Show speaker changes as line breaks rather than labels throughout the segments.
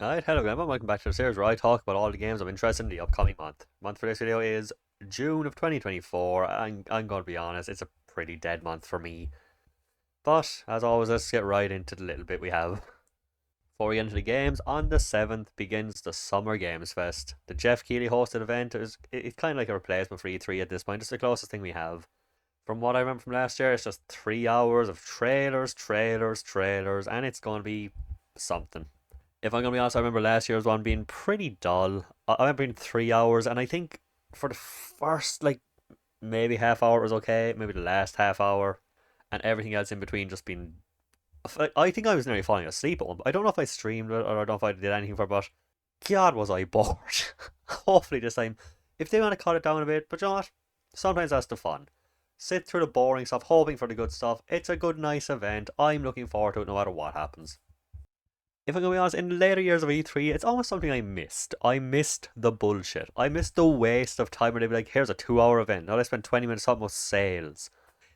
Alright, hello everyone, welcome back to the series where I talk about all the games I'm interested in the upcoming month. Month for this video is June of 2024, and I'm going to be honest, it's a pretty dead month for me. But, as always, let's get right into the little bit we have. Before we get into the games, on the 7th begins the Summer Games Fest. The Jeff Keighley hosted event it's kind of like a replacement for E3 at this point, it's the closest thing we have. From what I remember from last year, it's just 3 hours of trailers, and it's going to be something. If I'm gonna be honest, I remember last year's one being pretty dull. I remember being 3 hours, and I think for the first maybe half hour it was okay, maybe the last half hour, and everything else in between just being. I think I was nearly falling asleep at one. But I don't know if I streamed it or I don't know if I did anything for it, but God was I bored. Hopefully this time, if they want to cut it down a bit, but you know what? Sometimes that's the fun. Sit through the boring stuff, hoping for the good stuff. It's a good, nice event. I'm looking forward to it no matter what happens. If I'm gonna be honest, in the later years of E3, it's almost something I missed. I missed the bullshit. I missed the waste of time where they'd be like, here's a 2 hour event. Now let's spend 20 minutes talking about sales.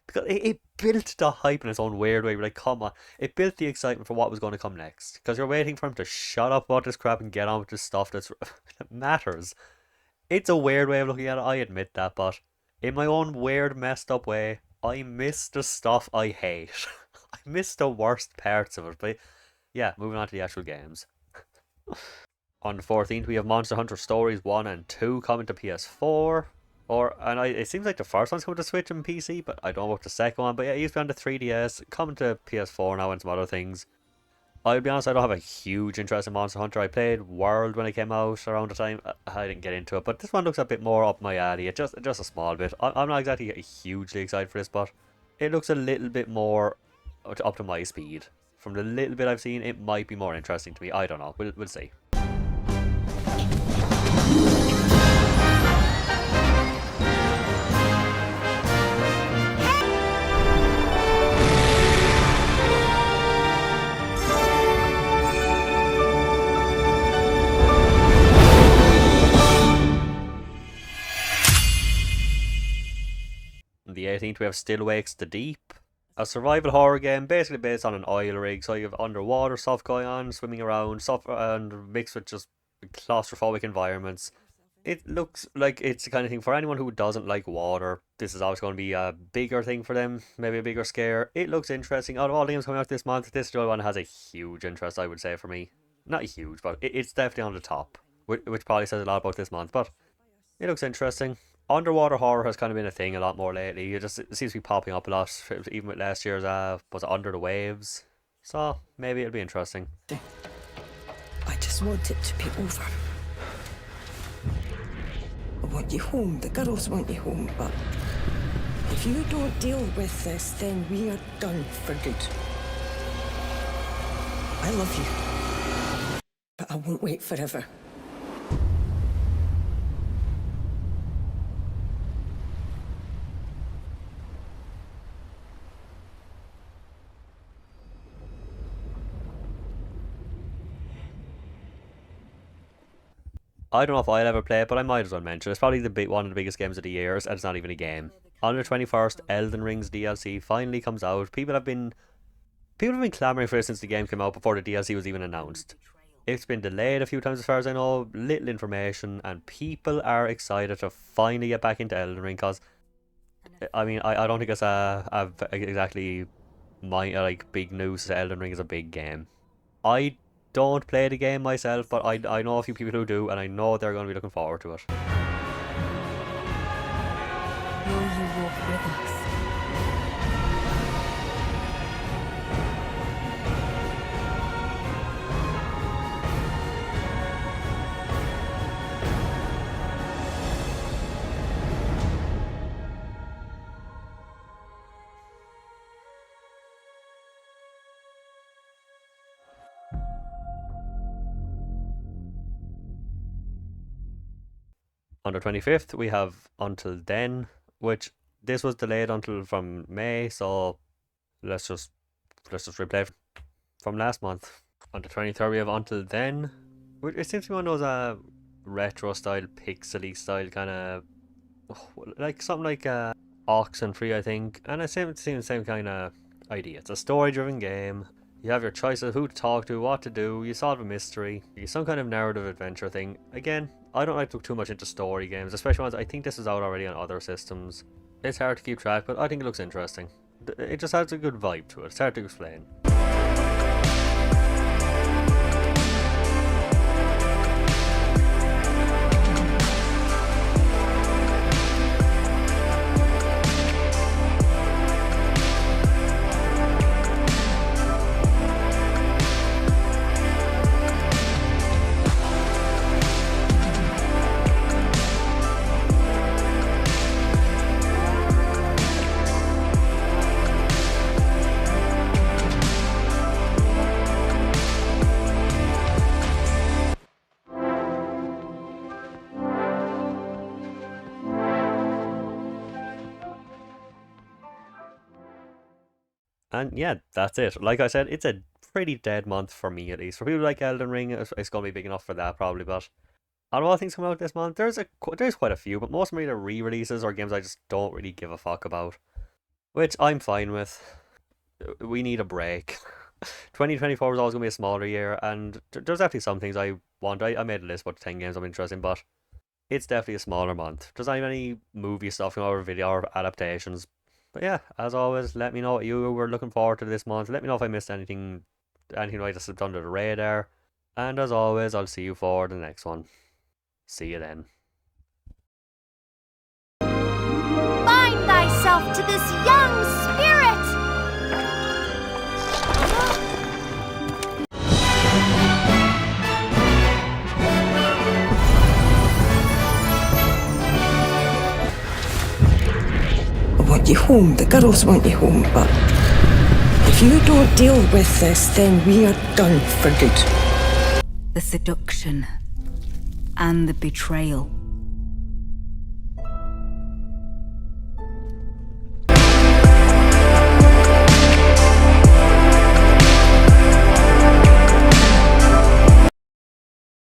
Because it built the hype in its own weird way. You're like, come on. It built the excitement for what was going to come next. Because you're waiting for him to shut up about this crap and get on with the stuff that matters. It's a weird way of looking at it, I admit that, but in my own weird, messed up way, I miss the stuff I hate. I miss the worst parts of it, but yeah, moving on to the actual games. On the 14th, we have Monster Hunter Stories 1 and 2 coming to PS4. It seems like the first one's coming to Switch and PC, but I don't know about the second one. But yeah, it used to be on the 3DS, coming to PS4 now and some other things. I'll be honest, I don't have a huge interest in Monster Hunter. I played World when it came out around the time. I didn't get into it, but this one looks a bit more up my alley. It's just a small bit. I'm not exactly hugely excited for this, but it looks a little bit more up to my speed. From the little bit I've seen, it might be more interesting to me. I don't know. We'll see. On the 18th, we have Still Wakes the Deep, a survival horror game basically based on an oil rig. So you have underwater stuff going on, swimming around, stuff, and mixed with just claustrophobic environments. It looks like it's the kind of thing for anyone who doesn't like water. This is always going to be a bigger thing for them, maybe a bigger scare. It looks interesting. Out of all the games coming out this month, this Joy one has a huge interest, I would say, for me. Not huge, but it's definitely on the top, which probably says a lot about this month, but it looks interesting. Underwater horror has kind of been a thing a lot more lately. It seems to be popping up a lot, even with last year's was it Under the Waves? So maybe it'll be interesting.
I just want it to be over. I want you home. The girls want you home, but if you don't deal with this, then we are done for good. I love you, but I won't wait forever.
I don't know if I'll ever play it, but I might as well mention it's probably one of the biggest games of the year, and it's not even a game. On the 21st, Elden Ring's DLC finally comes out. People have been clamoring for it since the game came out before the DLC was even announced. It's been delayed a few times as far as I know, little information, and people are excited to finally get back into Elden Ring because, I mean, I don't think it's exactly big news that Elden Ring is a big game. I don't play the game myself, but I know a few people who do, and I know they're going to be looking forward to it.
Will you walk with us?
On the 25th, we have Until Then, which this was delayed until from May, so let's just replay it from last month. On the 23rd, we have Until Then, which it seems to be one of those retro style, pixely style kind of like something like Oxenfree, I think, and it seems the same kind of idea. It's a story driven game. You have your choice of who to talk to, what to do, you solve a mystery, you some kind of narrative adventure thing. Again, I don't like to look too much into story games, especially ones I think this is out already on other systems. It's hard to keep track, but I think it looks interesting. It just has a good vibe to it, it's hard to explain. And yeah, that's it. Like I said, it's a pretty dead month for me at least. For people like Elden Ring, it's going to be big enough for that probably. But out of all things coming out this month, there's quite a few, but most of them are either re-releases or games I just don't really give a fuck about, which I'm fine with. We need a break. 2024 was always going to be a smaller year, and there's definitely some things I want. I made a list about 10 games I'm interested in, but it's definitely a smaller month. There's not even any movie stuff or video or adaptations. But yeah, as always, let me know what you were looking forward to this month. Let me know if I missed anything I just slipped under the radar. And as always, I'll see you for the next one. See you then.
Bind thyself to this young spirit!
I want you home. The girls want you home, but if you don't deal with this, then we are done for good.
The seduction and the betrayal.